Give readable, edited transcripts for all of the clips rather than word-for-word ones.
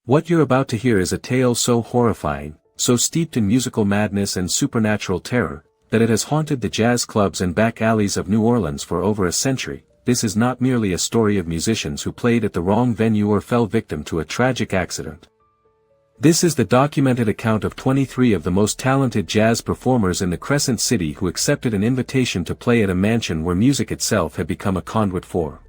What you're about to hear is a tale so horrifying, so steeped in musical madness and supernatural terror, that it has haunted the jazz clubs and back alleys of New Orleans for over a century. This is not merely a story of musicians who played at the wrong venue or fell victim to a tragic accident. This is the documented account of 23 of the most talented jazz performers in the Crescent City who accepted an invitation to play at a mansion where music itself had become a conduit for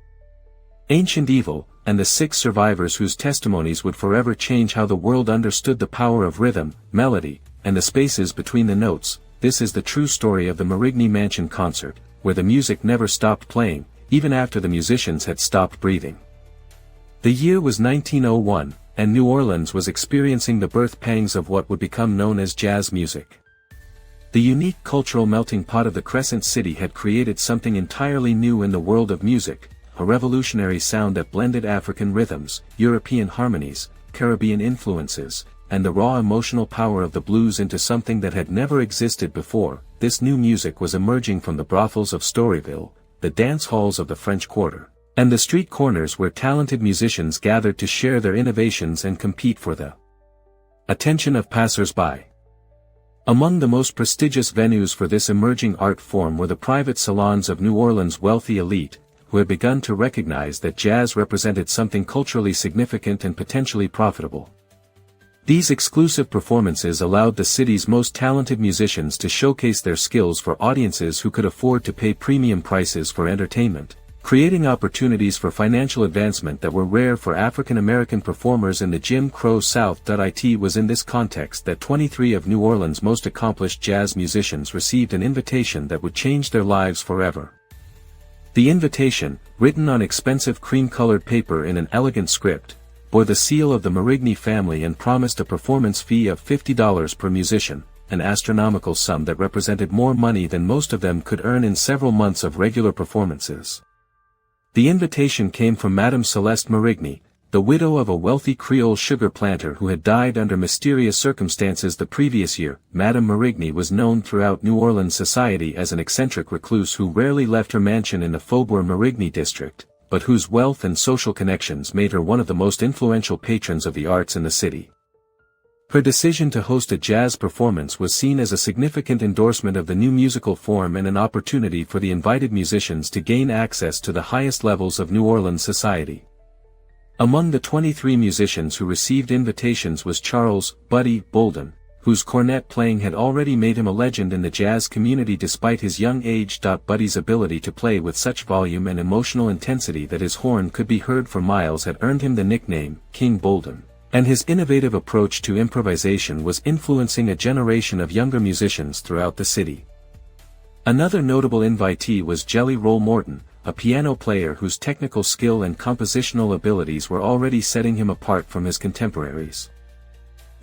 ancient evil, and the 6 survivors whose testimonies would forever change how the world understood the power of rhythm, melody, and the spaces between the notes. This is the true story of the Marigny Mansion concert, where the music never stopped playing, even after the musicians had stopped breathing. The year was 1901, and New Orleans was experiencing the birth pangs of what would become known as jazz music. The unique cultural melting pot of the Crescent City had created something entirely new in the world of music, a revolutionary sound that blended African rhythms, European harmonies, Caribbean influences, and the raw emotional power of the blues into something that had never existed before. This new music was emerging from the brothels of Storyville, the dance halls of the French Quarter, and the street corners where talented musicians gathered to share their innovations and compete for the attention of passers-by. Among the most prestigious venues for this emerging art form were the private salons of New Orleans' wealthy elite, who had begun to recognize that jazz represented something culturally significant and potentially profitable. These exclusive performances allowed the city's most talented musicians to showcase their skills for audiences who could afford to pay premium prices for entertainment, creating opportunities for financial advancement that were rare for African American performers in the Jim Crow South. It was in this context that 23 of New Orleans' most accomplished jazz musicians received an invitation that would change their lives forever. The invitation, written on expensive cream-colored paper in an elegant script, bore the seal of the Marigny family and promised a performance fee of $50 per musician, an astronomical sum that represented more money than most of them could earn in several months of regular performances. The invitation came from Madame Celeste Marigny, the widow of a wealthy Creole sugar planter who had died under mysterious circumstances the previous year. Madame Marigny was known throughout New Orleans society as an eccentric recluse who rarely left her mansion in the Faubourg Marigny district, but whose wealth and social connections made her one of the most influential patrons of the arts in the city. Her decision to host a jazz performance was seen as a significant endorsement of the new musical form and an opportunity for the invited musicians to gain access to the highest levels of New Orleans society. Among the 23 musicians who received invitations was Charles "Buddy" Bolden, whose cornet playing had already made him a legend in the jazz community despite his young age. Buddy's ability to play with such volume and emotional intensity that his horn could be heard for miles had earned him the nickname King Bolden, and his innovative approach to improvisation was influencing a generation of younger musicians throughout the city. Another notable invitee was Jelly Roll Morton, a piano player whose technical skill and compositional abilities were already setting him apart from his contemporaries.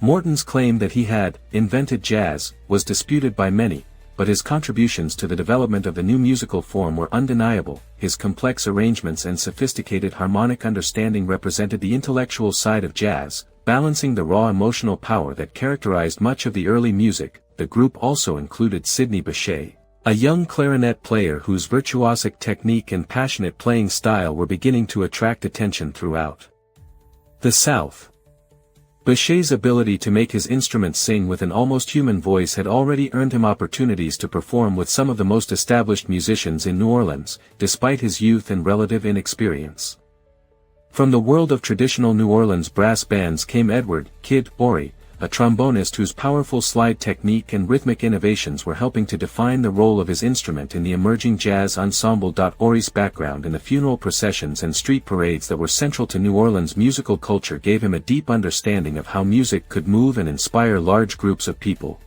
Morton's claim that he had invented jazz was disputed by many, but his contributions to the development of the new musical form were undeniable. His complex arrangements and sophisticated harmonic understanding represented the intellectual side of jazz, balancing the raw emotional power that characterized much of the early music. The group also included Sidney Bechet, a young clarinet player whose virtuosic technique and passionate playing style were beginning to attract attention throughout the South. Bechet's ability to make his instrument sing with an almost human voice had already earned him opportunities to perform with some of the most established musicians in New Orleans, despite his youth and relative inexperience. From the world of traditional New Orleans brass bands came Edward "Kid" Ory, a trombonist whose powerful slide technique and rhythmic innovations were helping to define the role of his instrument in the emerging jazz ensemble. Ory's background in the funeral processions and street parades that were central to New Orleans' musical culture gave him a deep understanding of how music could move and inspire large groups of people.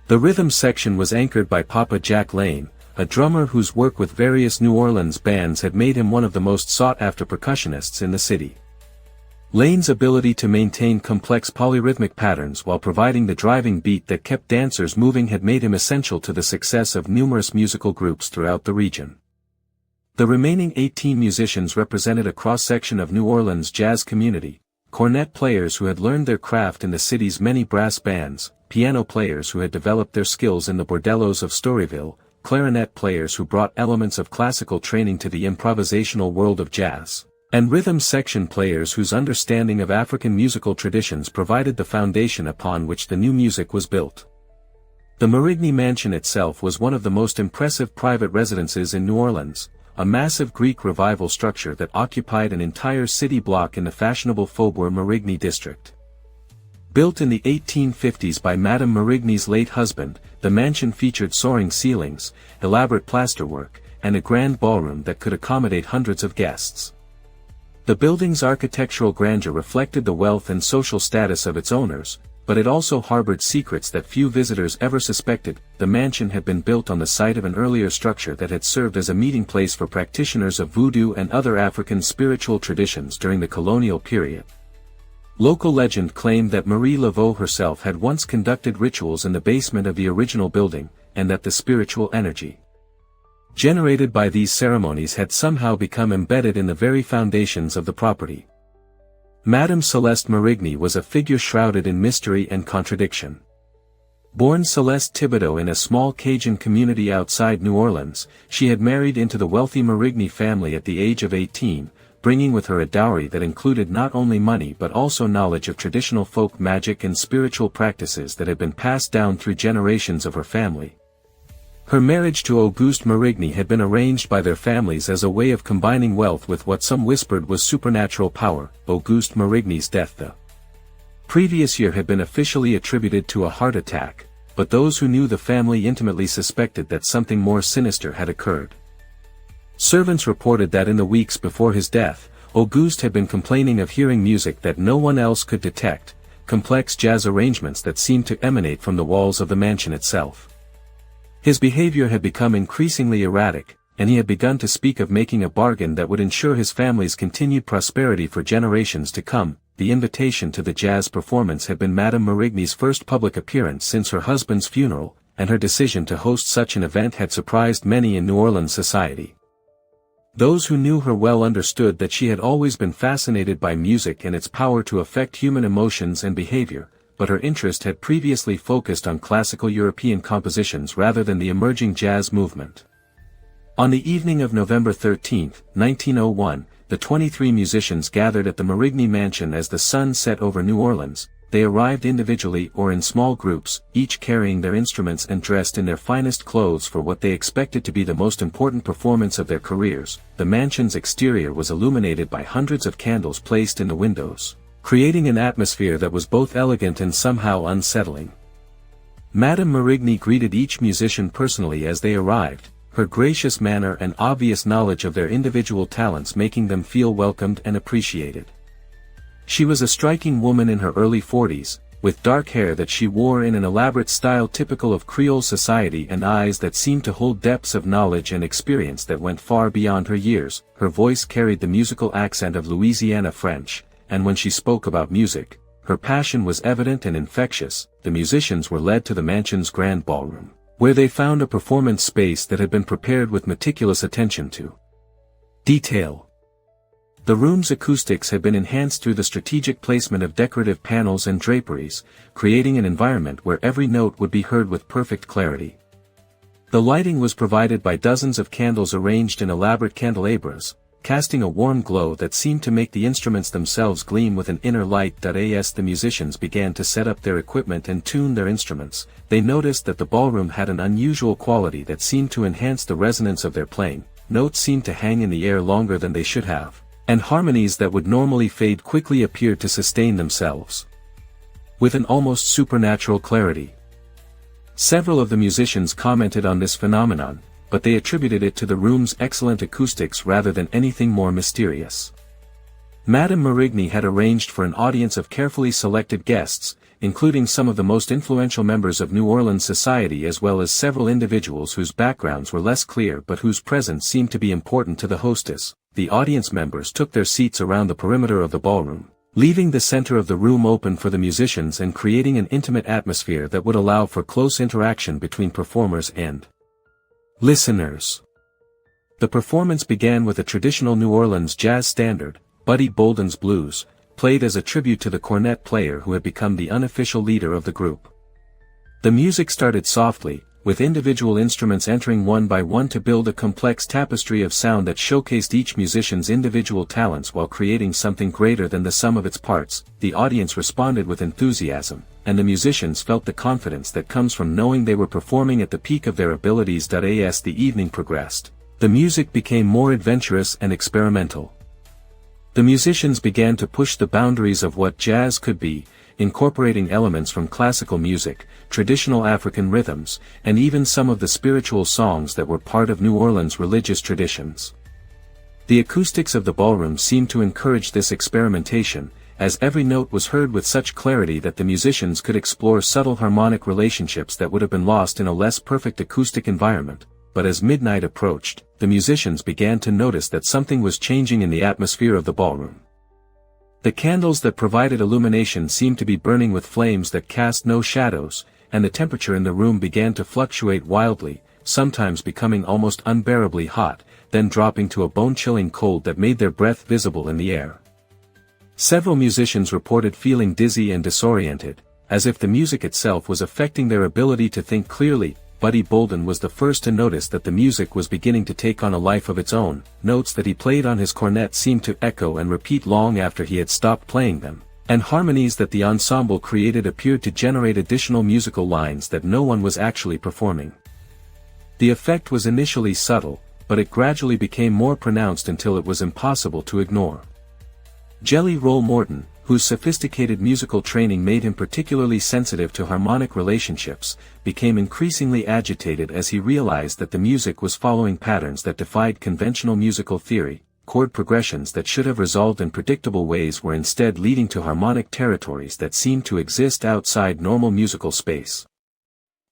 The rhythm section was anchored by Papa Jack Lane, a drummer whose work with various New Orleans bands had made him one of the most sought-after percussionists in the city. Lane's ability to maintain complex polyrhythmic patterns while providing the driving beat that kept dancers moving had made him essential to the success of numerous musical groups throughout the region. The remaining 18 musicians represented a cross-section of New Orleans' jazz community: cornet players who had learned their craft in the city's many brass bands, piano players who had developed their skills in the bordellos of Storyville, clarinet players who brought elements of classical training to the improvisational world of jazz, and rhythm section players whose understanding of African musical traditions provided the foundation upon which the new music was built. The Marigny Mansion itself was one of the most impressive private residences in New Orleans, a massive Greek Revival structure that occupied an entire city block in the fashionable Faubourg Marigny district. Built in the 1850s by Madame Marigny's late husband, the mansion featured soaring ceilings, elaborate plasterwork, and a grand ballroom that could accommodate hundreds of guests. The building's architectural grandeur reflected the wealth and social status of its owners, but it also harbored secrets that few visitors ever suspected. The mansion had been built on the site of an earlier structure that had served as a meeting place for practitioners of voodoo and other African spiritual traditions during the colonial period. Local legend claimed that Marie Laveau herself had once conducted rituals in the basement of the original building, and that the spiritual energy generated by these ceremonies had somehow become embedded in the very foundations of the property. Madame Celeste Marigny was a figure shrouded in mystery and contradiction. Born Celeste Thibodeau in a small Cajun community outside New Orleans, she had married into the wealthy Marigny family at the age of 18, bringing with her a dowry that included not only money but also knowledge of traditional folk magic and spiritual practices that had been passed down through generations of her family. Her marriage to Auguste Marigny had been arranged by their families as a way of combining wealth with what some whispered was supernatural power. Auguste Marigny's death the previous year had been officially attributed to a heart attack, but those who knew the family intimately suspected that something more sinister had occurred. Servants reported that in the weeks before his death, Auguste had been complaining of hearing music that no one else could detect, complex jazz arrangements that seemed to emanate from the walls of the mansion itself. His behavior had become increasingly erratic, and he had begun to speak of making a bargain that would ensure his family's continued prosperity for generations to come. The invitation to the jazz performance had been Madame Marigny's first public appearance since her husband's funeral, and her decision to host such an event had surprised many in New Orleans society. Those who knew her well understood that she had always been fascinated by music and its power to affect human emotions and behavior, but her interest had previously focused on classical European compositions rather than the emerging jazz movement. On the evening of November 13, 1901, the 23 musicians gathered at the Marigny Mansion as the sun set over New Orleans. They arrived individually or in small groups, each carrying their instruments and dressed in their finest clothes for what they expected to be the most important performance of their careers. The mansion's exterior was illuminated by hundreds of candles placed in the windows, creating an atmosphere that was both elegant and somehow unsettling. Madame Marigny greeted each musician personally as they arrived, her gracious manner and obvious knowledge of their individual talents making them feel welcomed and appreciated. She was a striking woman in her early 40s, with dark hair that she wore in an elaborate style typical of Creole society and eyes that seemed to hold depths of knowledge and experience that went far beyond her years. Her voice carried the musical accent of Louisiana French, and when she spoke about music, her passion was evident and infectious. The musicians were led to the mansion's grand ballroom, where they found a performance space that had been prepared with meticulous attention to detail. The room's acoustics had been enhanced through the strategic placement of decorative panels and draperies, creating an environment where every note would be heard with perfect clarity. The lighting was provided by dozens of candles arranged in elaborate candelabras, casting a warm glow that seemed to make the instruments themselves gleam with an inner light. As the musicians began to set up their equipment and tune their instruments, they noticed that the ballroom had an unusual quality that seemed to enhance the resonance of their playing. Notes seemed to hang in the air longer than they should have, and harmonies that would normally fade quickly appeared to sustain themselves with an almost supernatural clarity. Several of the musicians commented on this phenomenon, but they attributed it to the room's excellent acoustics rather than anything more mysterious. Madame Marigny had arranged for an audience of carefully selected guests, including some of the most influential members of New Orleans society as well as several individuals whose backgrounds were less clear but whose presence seemed to be important to the hostess. The audience members took their seats around the perimeter of the ballroom, leaving the center of the room open for the musicians and creating an intimate atmosphere that would allow for close interaction between performers and listeners. The performance began with a traditional New Orleans jazz standard, Buddy Bolden's Blues, played as a tribute to the cornet player who had become the unofficial leader of the group. The music started softly, with individual instruments entering one by one to build a complex tapestry of sound that showcased each musician's individual talents while creating something greater than the sum of its parts. The audience responded with enthusiasm, and the musicians felt the confidence that comes from knowing they were performing at the peak of their abilities. As the evening progressed, the music became more adventurous and experimental. The musicians began to push the boundaries of what jazz could be, incorporating elements from classical music, traditional African rhythms, and even some of the spiritual songs that were part of New Orleans' religious traditions. The acoustics of the ballroom seemed to encourage this experimentation, as every note was heard with such clarity that the musicians could explore subtle harmonic relationships that would have been lost in a less perfect acoustic environment. But as midnight approached, the musicians began to notice that something was changing in the atmosphere of the ballroom. The candles that provided illumination seemed to be burning with flames that cast no shadows, and the temperature in the room began to fluctuate wildly, sometimes becoming almost unbearably hot, then dropping to a bone-chilling cold that made their breath visible in the air. Several musicians reported feeling dizzy and disoriented, as if the music itself was affecting their ability to think clearly. Buddy Bolden was the first to notice that the music was beginning to take on a life of its own. Notes that he played on his cornet seemed to echo and repeat long after he had stopped playing them, and harmonies that the ensemble created appeared to generate additional musical lines that no one was actually performing. The effect was initially subtle, but it gradually became more pronounced until it was impossible to ignore. Jelly Roll Morton, whose sophisticated musical training made him particularly sensitive to harmonic relationships, became increasingly agitated as he realized that the music was following patterns that defied conventional musical theory. Chord progressions that should have resolved in predictable ways were instead leading to harmonic territories that seemed to exist outside normal musical space.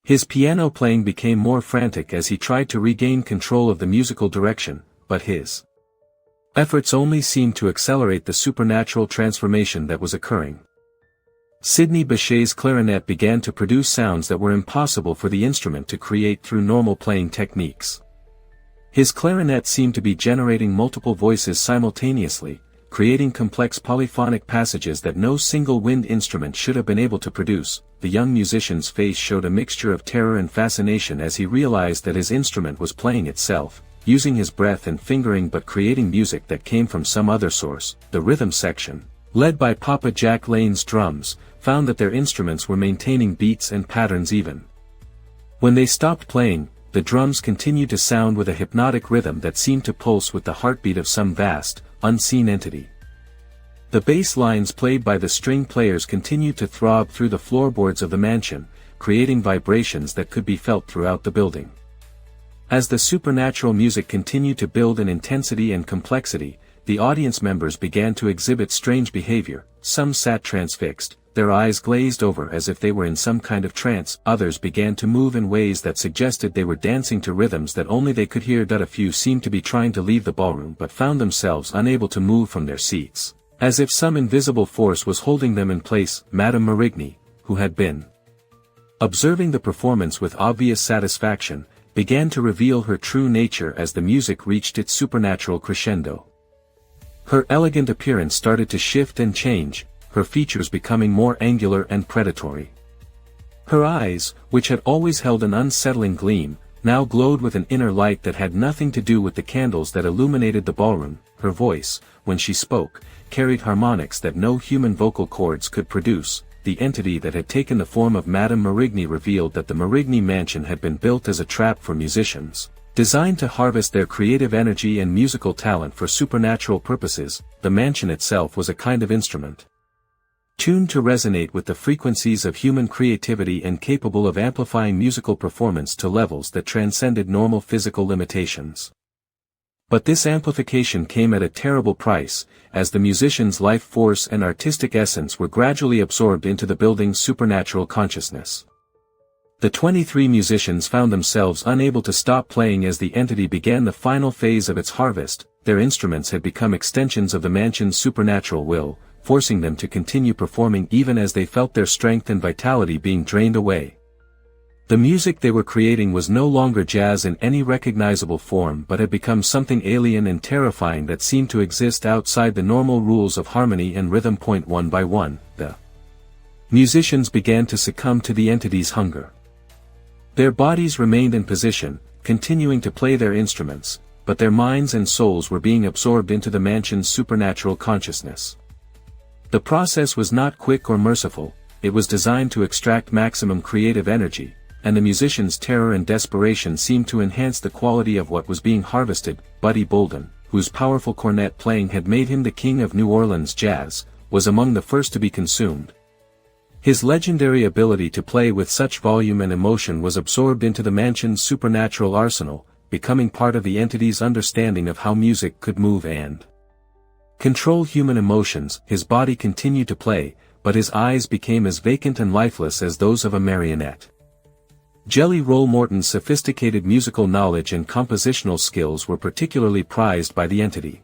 His piano playing became more frantic as he tried to regain control of the musical direction, but his efforts only seemed to accelerate the supernatural transformation that was occurring. Sidney Bechet's clarinet began to produce sounds that were impossible for the instrument to create through normal playing techniques. His clarinet seemed to be generating multiple voices simultaneously, creating complex polyphonic passages that no single wind instrument should have been able to produce. The young musician's face showed a mixture of terror and fascination as he realized that his instrument was playing itself, using his breath and fingering but creating music that came from some other source. The rhythm section, led by Papa Jack Lane's drums, found that their instruments were maintaining beats and patterns even when they stopped playing. The drums continued to sound with a hypnotic rhythm that seemed to pulse with the heartbeat of some vast, unseen entity. The bass lines played by the string players continued to throb through the floorboards of the mansion, creating vibrations that could be felt throughout the building. As the supernatural music continued to build in intensity and complexity, the audience members began to exhibit strange behavior. Some sat transfixed, their eyes glazed over as if they were in some kind of trance. Others began to move in ways that suggested they were dancing to rhythms that only they could hear. A few seemed to be trying to leave the ballroom but found themselves unable to move from their seats, as if some invisible force was holding them in place. Madame Marigny, who had been observing the performance with obvious satisfaction, began to reveal her true nature as the music reached its supernatural crescendo. Her elegant appearance started to shift and change, her features becoming more angular and predatory. Her eyes, which had always held an unsettling gleam, now glowed with an inner light that had nothing to do with the candles that illuminated the ballroom. Her voice, when she spoke, carried harmonics that no human vocal cords could produce. The entity that had taken the form of Madame Marigny revealed that the Marigny mansion had been built as a trap for musicians, designed to harvest their creative energy and musical talent for supernatural purposes. The mansion itself was a kind of instrument, tuned to resonate with the frequencies of human creativity and capable of amplifying musical performance to levels that transcended normal physical limitations. But this amplification came at a terrible price, as the musicians' life force and artistic essence were gradually absorbed into the building's supernatural consciousness. The 23 musicians found themselves unable to stop playing as the entity began the final phase of its harvest. Their instruments had become extensions of the mansion's supernatural will, forcing them to continue performing even as they felt their strength and vitality being drained away. The music they were creating was no longer jazz in any recognizable form but had become something alien and terrifying that seemed to exist outside the normal rules of harmony and rhythm. One by one, the musicians began to succumb to the entity's hunger. Their bodies remained in position, continuing to play their instruments, but their minds and souls were being absorbed into the mansion's supernatural consciousness. The process was not quick or merciful, it was designed to extract maximum creative energy, and the musicians' terror and desperation seemed to enhance the quality of what was being harvested. Buddy Bolden, whose powerful cornet playing had made him the king of New Orleans jazz, was among the first to be consumed. His legendary ability to play with such volume and emotion was absorbed into the mansion's supernatural arsenal, becoming part of the entity's understanding of how music could move and control human emotions. His body continued to play, but his eyes became as vacant and lifeless as those of a marionette. Jelly Roll Morton's sophisticated musical knowledge and compositional skills were particularly prized by the entity.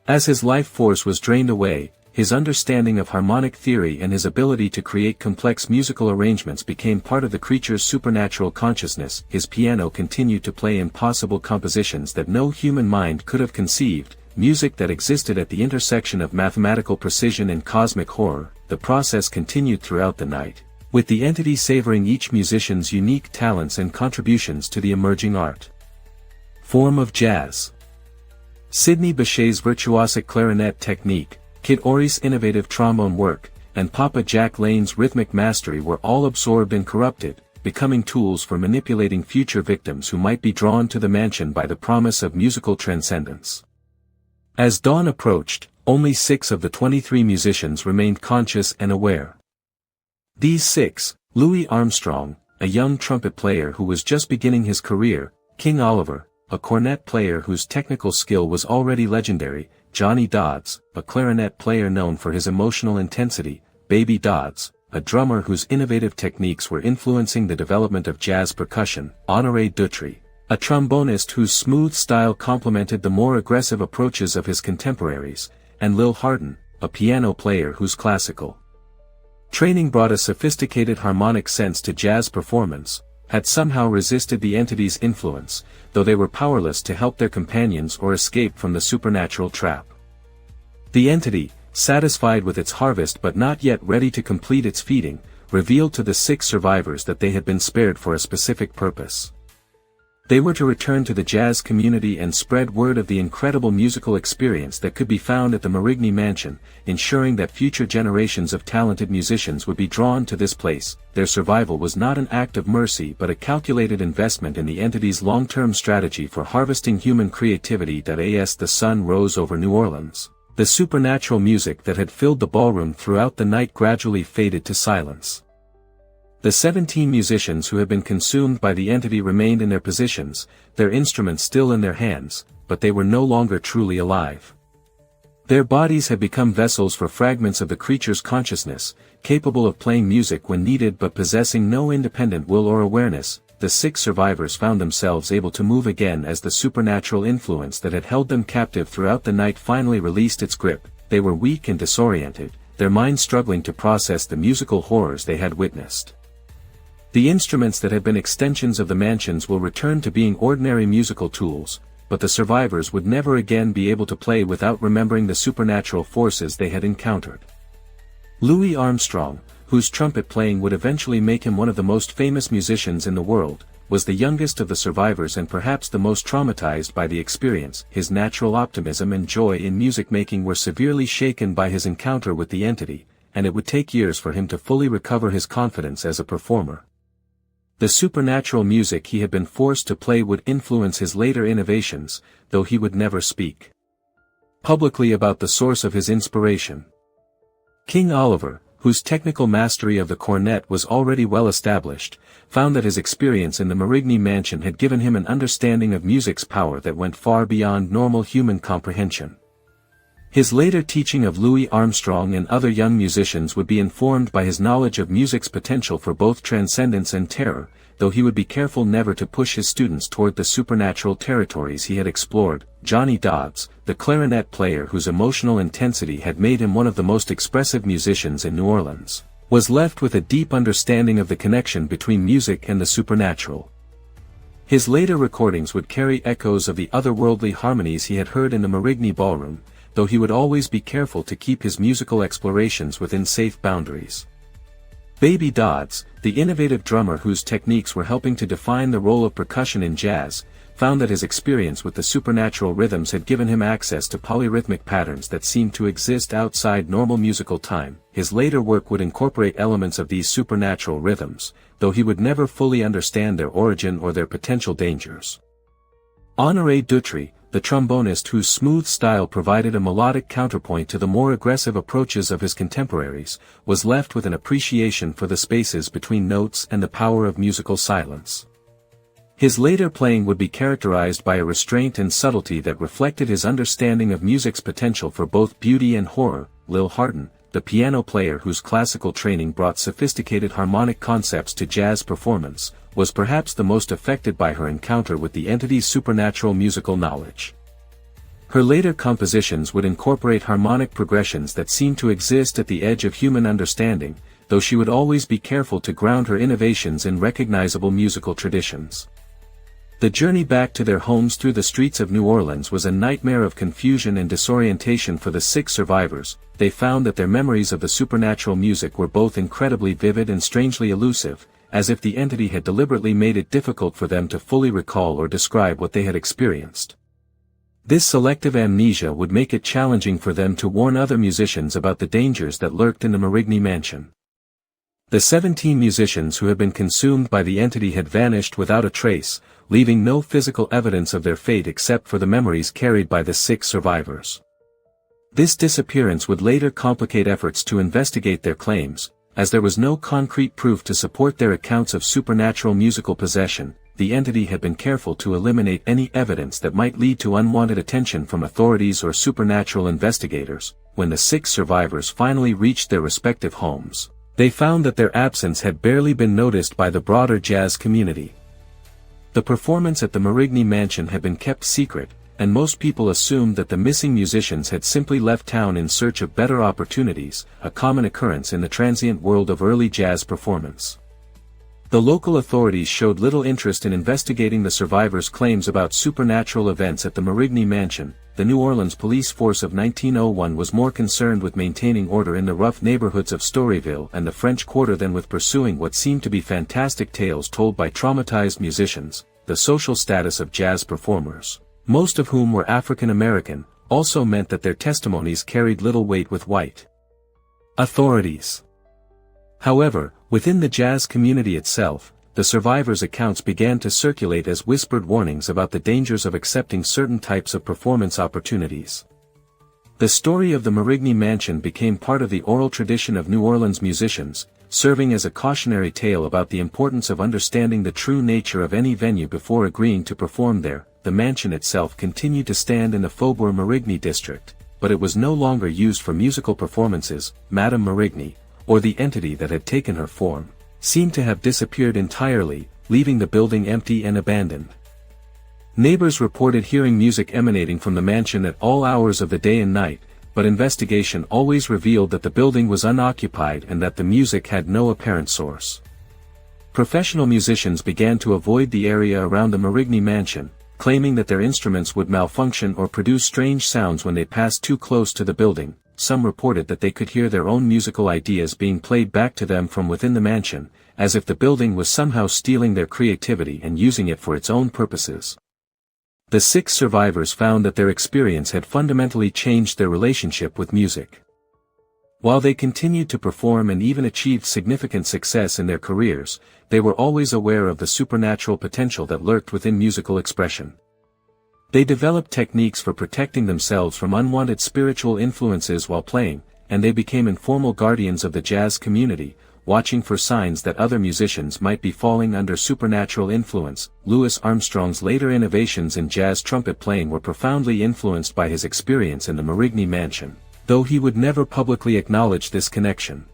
As his life force was drained away, his understanding of harmonic theory and his ability to create complex musical arrangements became part of the creature's supernatural consciousness. His piano continued to play impossible compositions that no human mind could have conceived, music that existed at the intersection of mathematical precision and cosmic horror. The process continued throughout the night, with the entity savoring each musician's unique talents and contributions to the emerging art form of jazz. Sidney Bechet's virtuosic clarinet technique, Kid Ory's innovative trombone work, and Papa Jack Lane's rhythmic mastery were all absorbed and corrupted, becoming tools for manipulating future victims who might be drawn to the mansion by the promise of musical transcendence. As dawn approached, only 6 of the 23 musicians remained conscious and aware. These 6, Louis Armstrong, a young trumpet player who was just beginning his career, King Oliver, a cornet player whose technical skill was already legendary, Johnny Dodds, a clarinet player known for his emotional intensity, Baby Dodds, a drummer whose innovative techniques were influencing the development of jazz percussion, Honoré Dutry, a trombonist whose smooth style complemented the more aggressive approaches of his contemporaries, and Lil Hardin, a piano player whose classical training brought a sophisticated harmonic sense to jazz performance, had somehow resisted the entity's influence, though they were powerless to help their companions or escape from the supernatural trap. The entity, satisfied with its harvest but not yet ready to complete its feeding, revealed to the 6 survivors that they had been spared for a specific purpose. They were to return to the jazz community and spread word of the incredible musical experience that could be found at the Marigny Mansion, ensuring that future generations of talented musicians would be drawn to this place. Their survival was not an act of mercy but a calculated investment in the entity's long-term strategy for harvesting human creativity. As the sun rose over New Orleans, the supernatural music that had filled the ballroom throughout the night gradually faded to silence. The 17 musicians who had been consumed by the entity remained in their positions, their instruments still in their hands, but they were no longer truly alive. Their bodies had become vessels for fragments of the creature's consciousness, capable of playing music when needed but possessing no independent will or awareness. The 6 survivors found themselves able to move again as the supernatural influence that had held them captive throughout the night finally released its grip. They were weak and disoriented, their minds struggling to process the musical horrors they had witnessed. The instruments that had been extensions of the mansions will return to being ordinary musical tools, but the survivors would never again be able to play without remembering the supernatural forces they had encountered. Louis Armstrong, whose trumpet playing would eventually make him one of the most famous musicians in the world, was the youngest of the survivors and perhaps the most traumatized by the experience. His natural optimism and joy in music making were severely shaken by his encounter with the entity, and it would take years for him to fully recover his confidence as a performer. The supernatural music he had been forced to play would influence his later innovations, though he would never speak publicly about the source of his inspiration. King Oliver, whose technical mastery of the cornet was already well established, found that his experience in the Marigny Mansion had given him an understanding of music's power that went far beyond normal human comprehension. His later teaching of Louis Armstrong and other young musicians would be informed by his knowledge of music's potential for both transcendence and terror, though he would be careful never to push his students toward the supernatural territories he had explored. Johnny Dodds, the clarinet player whose emotional intensity had made him one of the most expressive musicians in New Orleans, was left with a deep understanding of the connection between music and the supernatural. His later recordings would carry echoes of the otherworldly harmonies he had heard in the Marigny ballroom, though he would always be careful to keep his musical explorations within safe boundaries. Baby Dodds, the innovative drummer whose techniques were helping to define the role of percussion in jazz, found that his experience with the supernatural rhythms had given him access to polyrhythmic patterns that seemed to exist outside normal musical time. His later work would incorporate elements of these supernatural rhythms, though he would never fully understand their origin or their potential dangers. Honoré Dutry, the trombonist whose smooth style provided a melodic counterpoint to the more aggressive approaches of his contemporaries, was left with an appreciation for the spaces between notes and the power of musical silence. His later playing would be characterized by a restraint and subtlety that reflected his understanding of music's potential for both beauty and horror. Lil Hardin, the piano player whose classical training brought sophisticated harmonic concepts to jazz performance, was perhaps the most affected by her encounter with the entity's supernatural musical knowledge. Her later compositions would incorporate harmonic progressions that seemed to exist at the edge of human understanding, though she would always be careful to ground her innovations in recognizable musical traditions. The journey back to their homes through the streets of New Orleans was a nightmare of confusion and disorientation for the 6 survivors. They found that their memories of the supernatural music were both incredibly vivid and strangely elusive, as if the entity had deliberately made it difficult for them to fully recall or describe what they had experienced. This selective amnesia would make it challenging for them to warn other musicians about the dangers that lurked in the Marigny mansion. The 17 musicians who had been consumed by the entity had vanished without a trace, leaving no physical evidence of their fate except for the memories carried by the 6 survivors. This disappearance would later complicate efforts to investigate their claims, as there was no concrete proof to support their accounts of supernatural musical possession. The entity had been careful to eliminate any evidence that might lead to unwanted attention from authorities or supernatural investigators. When the 6 survivors finally reached their respective homes, they found that their absence had barely been noticed by the broader jazz community. The performance at the Marigny mansion had been kept secret, and most people assumed that the missing musicians had simply left town in search of better opportunities, a common occurrence in the transient world of early jazz performance. The local authorities showed little interest in investigating the survivors' claims about supernatural events at the Marigny mansion. The New Orleans police force of 1901 was more concerned with maintaining order in the rough neighborhoods of Storyville and the French Quarter than with pursuing what seemed to be fantastic tales told by traumatized musicians. The social status of jazz performers, most of whom were African American, also meant that their testimonies carried little weight with white authorities. However, within the jazz community itself, the survivors' accounts began to circulate as whispered warnings about the dangers of accepting certain types of performance opportunities. The story of the Marigny mansion became part of the oral tradition of New Orleans musicians, serving as a cautionary tale about the importance of understanding the true nature of any venue before agreeing to perform there. The mansion itself continued to stand in the Faubourg Marigny district, but it was no longer used for musical performances. Madame Marigny, or the entity that had taken her form, seemed to have disappeared entirely, leaving the building empty and abandoned. Neighbors reported hearing music emanating from the mansion at all hours of the day and night, but investigation always revealed that the building was unoccupied and that the music had no apparent source. Professional musicians began to avoid the area around the Marigny mansion, claiming that their instruments would malfunction or produce strange sounds when they passed too close to the building. Some reported that they could hear their own musical ideas being played back to them from within the mansion, as if the building was somehow stealing their creativity and using it for its own purposes. The 6 survivors found that their experience had fundamentally changed their relationship with music. While they continued to perform and even achieved significant success in their careers, they were always aware of the supernatural potential that lurked within musical expression. They developed techniques for protecting themselves from unwanted spiritual influences while playing, and they became informal guardians of the jazz community, watching for signs that other musicians might be falling under supernatural influence. Louis Armstrong's later innovations in jazz trumpet playing were profoundly influenced by his experience in the Marigny mansion, though he would never publicly acknowledge this connection.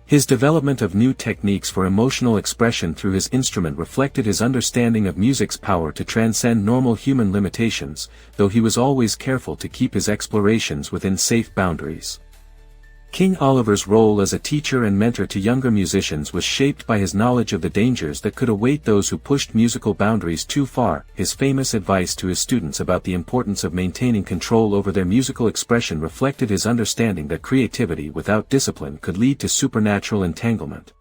His development of new techniques for emotional expression through his instrument reflected his understanding of music's power to transcend normal human limitations, though he was always careful to keep his explorations within safe boundaries. King Oliver's role as a teacher and mentor to younger musicians was shaped by his knowledge of the dangers that could await those who pushed musical boundaries too far. His famous advice to his students about the importance of maintaining control over their musical expression reflected his understanding that creativity without discipline could lead to supernatural entanglement.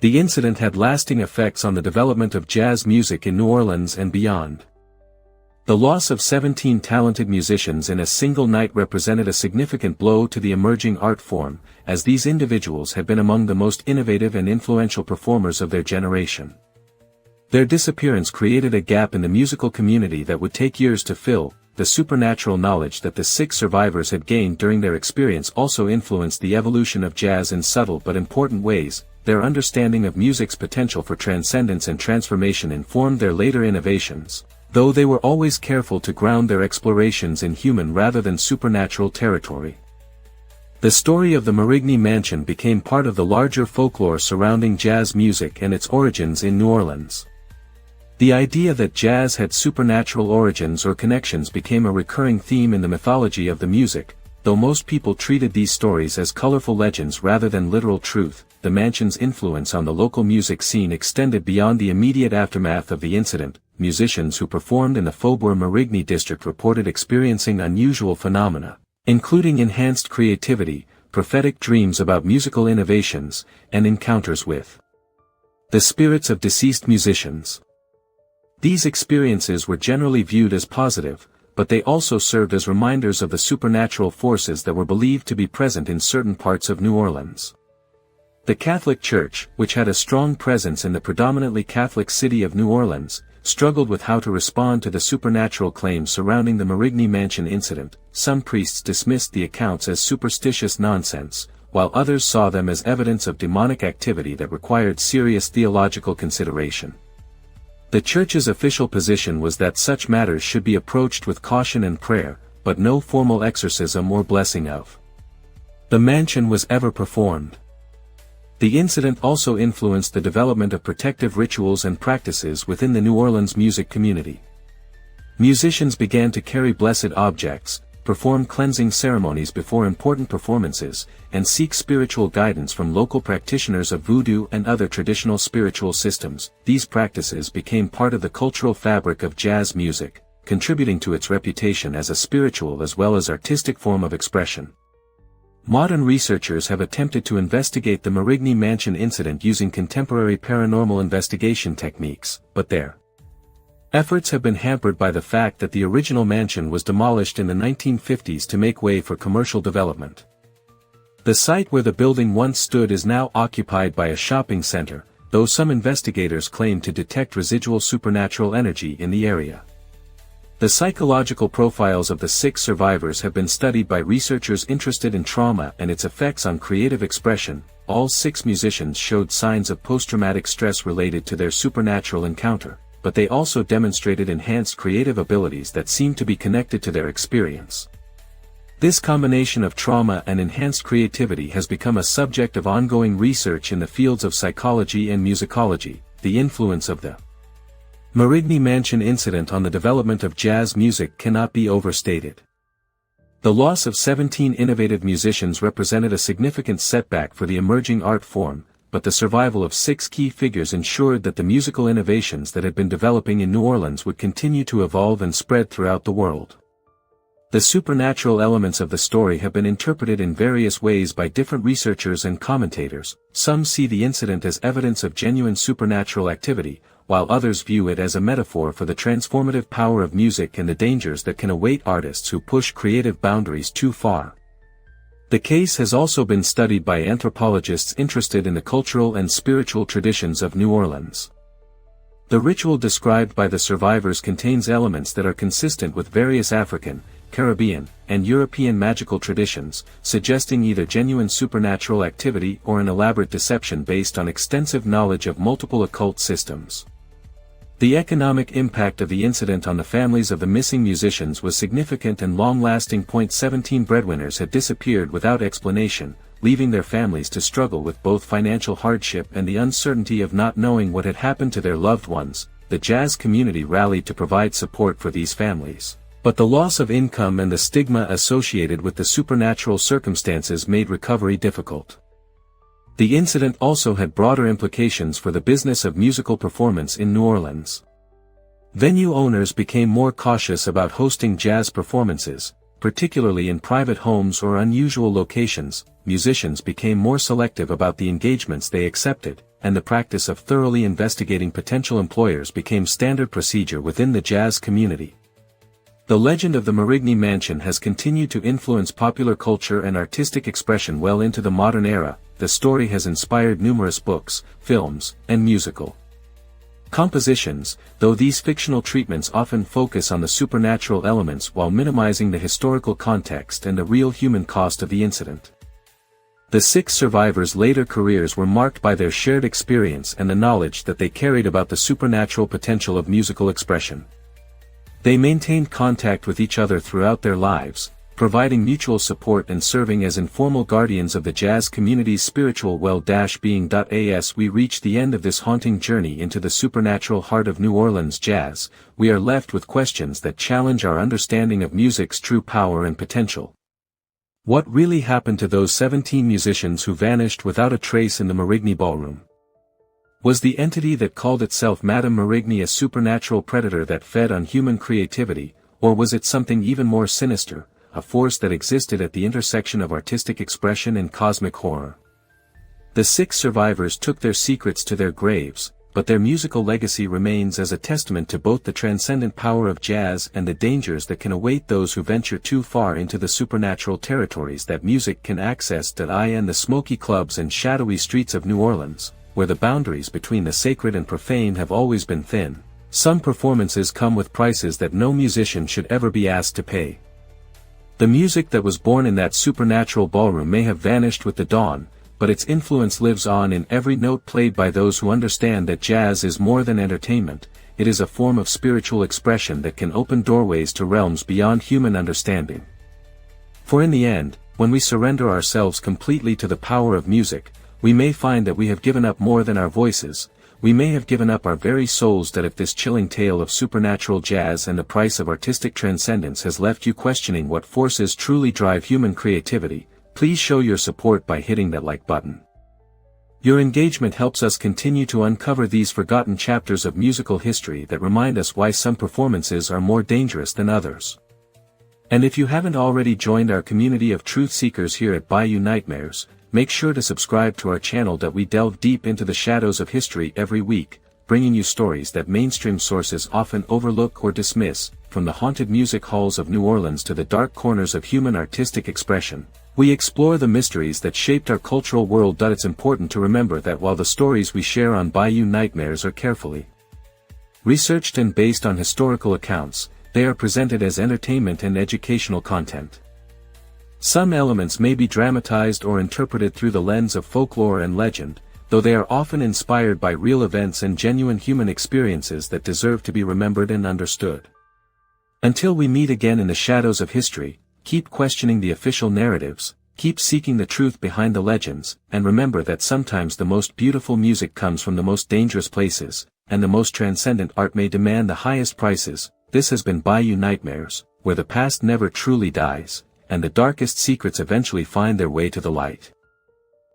The incident had lasting effects on the development of jazz music in New Orleans and beyond. The loss of 17 talented musicians in a single night represented a significant blow to the emerging art form, as these individuals had been among the most innovative and influential performers of their generation. Their disappearance created a gap in the musical community that would take years to fill. The supernatural knowledge that the 6 survivors had gained during their experience also influenced the evolution of jazz in subtle but important ways. Their understanding of music's potential for transcendence and transformation informed their later innovations, though they were always careful to ground their explorations in human rather than supernatural territory. The story of the Marigny Mansion became part of the larger folklore surrounding jazz music and its origins in New Orleans. The idea that jazz had supernatural origins or connections became a recurring theme in the mythology of the music. Though most people treated these stories as colorful legends rather than literal truth, the mansion's influence on the local music scene extended beyond the immediate aftermath of the incident. Musicians who performed in the Faubourg Marigny district reported experiencing unusual phenomena, including enhanced creativity, prophetic dreams about musical innovations, and encounters with the spirits of deceased musicians. These experiences were generally viewed as positive, but they also served as reminders of the supernatural forces that were believed to be present in certain parts of New Orleans. The Catholic Church, which had a strong presence in the predominantly Catholic city of New Orleans, struggled with how to respond to the supernatural claims surrounding the Marigny Mansion incident. Some priests dismissed the accounts as superstitious nonsense, while others saw them as evidence of demonic activity that required serious theological consideration. The Church's official position was that such matters should be approached with caution and prayer, but no formal exorcism or blessing of the mansion was ever performed. The incident also influenced the development of protective rituals and practices within the New Orleans music community. Musicians began to carry blessed objects, perform cleansing ceremonies before important performances, and seek spiritual guidance from local practitioners of voodoo and other traditional spiritual systems. These practices became part of the cultural fabric of jazz music, contributing to its reputation as a spiritual as well as artistic form of expression. Modern researchers have attempted to investigate the Marigny Mansion incident using contemporary paranormal investigation techniques, but their efforts have been hampered by the fact that the original mansion was demolished in the 1950s to make way for commercial development. The site where the building once stood is now occupied by a shopping center, though some investigators claim to detect residual supernatural energy in the area. The psychological profiles of the 6 survivors have been studied by researchers interested in trauma and its effects on creative expression. All 6 musicians showed signs of post-traumatic stress related to their supernatural encounter, but they also demonstrated enhanced creative abilities that seemed to be connected to their experience. This combination of trauma and enhanced creativity has become a subject of ongoing research in the fields of psychology and musicology. The influence of the Marigny Mansion incident on the development of jazz music cannot be overstated. The loss of 17 innovative musicians represented a significant setback for the emerging art form, but the survival of 6 key figures ensured that the musical innovations that had been developing in New Orleans would continue to evolve and spread throughout the world. The supernatural elements of the story have been interpreted in various ways by different researchers and commentators. Some see the incident as evidence of genuine supernatural activity, while others view it as a metaphor for the transformative power of music and the dangers that can await artists who push creative boundaries too far. The case has also been studied by anthropologists interested in the cultural and spiritual traditions of New Orleans. The ritual described by the survivors contains elements that are consistent with various African, Caribbean, and European magical traditions, suggesting either genuine supernatural activity or an elaborate deception based on extensive knowledge of multiple occult systems. The economic impact of the incident on the families of the missing musicians was significant and long-lasting. 17 breadwinners had disappeared without explanation, leaving their families to struggle with both financial hardship and the uncertainty of not knowing what had happened to their loved ones. The jazz community rallied to provide support for these families. But the loss of income and the stigma associated with the supernatural circumstances made recovery difficult. The incident also had broader implications for the business of musical performance in New Orleans. Venue owners became more cautious about hosting jazz performances, particularly in private homes or unusual locations. Musicians became more selective about the engagements they accepted, and the practice of thoroughly investigating potential employers became standard procedure within the jazz community. The legend of the Marigny Mansion has continued to influence popular culture and artistic expression well into the modern era. The story has inspired numerous books, films, and musical compositions, though these fictional treatments often focus on the supernatural elements while minimizing the historical context and the real human cost of the incident. The 6 survivors' later careers were marked by their shared experience and the knowledge that they carried about the supernatural potential of musical expression. They maintained contact with each other throughout their lives, providing mutual support and serving as informal guardians of the jazz community's spiritual well-being. As we reach the end of this haunting journey into the supernatural heart of New Orleans jazz, we are left with questions that challenge our understanding of music's true power and potential. What really happened to those 17 musicians who vanished without a trace in the Marigny Ballroom? Was the entity that called itself Madame Marigny a supernatural predator that fed on human creativity, or was it something even more sinister, a force that existed at the intersection of artistic expression and cosmic horror? The 6 survivors took their secrets to their graves, but their musical legacy remains as a testament to both the transcendent power of jazz and the dangers that can await those who venture too far into the supernatural territories that music can access. In the smoky clubs and shadowy streets of New Orleans, where the boundaries between the sacred and profane have always been thin, some performances come with prices that no musician should ever be asked to pay. The music that was born in that supernatural ballroom may have vanished with the dawn, but its influence lives on in every note played by those who understand that jazz is more than entertainment. It is a form of spiritual expression that can open doorways to realms beyond human understanding. For in the end, when we surrender ourselves completely to the power of music, we may find that we have given up more than our voices. We may have given up our very souls. If this chilling tale of supernatural jazz and the price of artistic transcendence has left you questioning what forces truly drive human creativity, please show your support by hitting that like button. Your engagement helps us continue to uncover these forgotten chapters of musical history that remind us why some performances are more dangerous than others. And if you haven't already joined our community of truth seekers here at Bayou Nightmares, make sure to subscribe to our channel. We delve deep into the shadows of history every week, bringing you stories that mainstream sources often overlook or dismiss. From the haunted music halls of New Orleans to the dark corners of human artistic expression, we explore the mysteries that shaped our cultural world. It's important to remember that while the stories we share on Bayou Nightmares are carefully researched and based on historical accounts, they are presented as entertainment and educational content. Some elements may be dramatized or interpreted through the lens of folklore and legend, though they are often inspired by real events and genuine human experiences that deserve to be remembered and understood. Until we meet again in the shadows of history, keep questioning the official narratives, keep seeking the truth behind the legends, and remember that sometimes the most beautiful music comes from the most dangerous places, and the most transcendent art may demand the highest prices. This has been Bayou Nightmares, where the past never truly dies, and the darkest secrets eventually find their way to the light.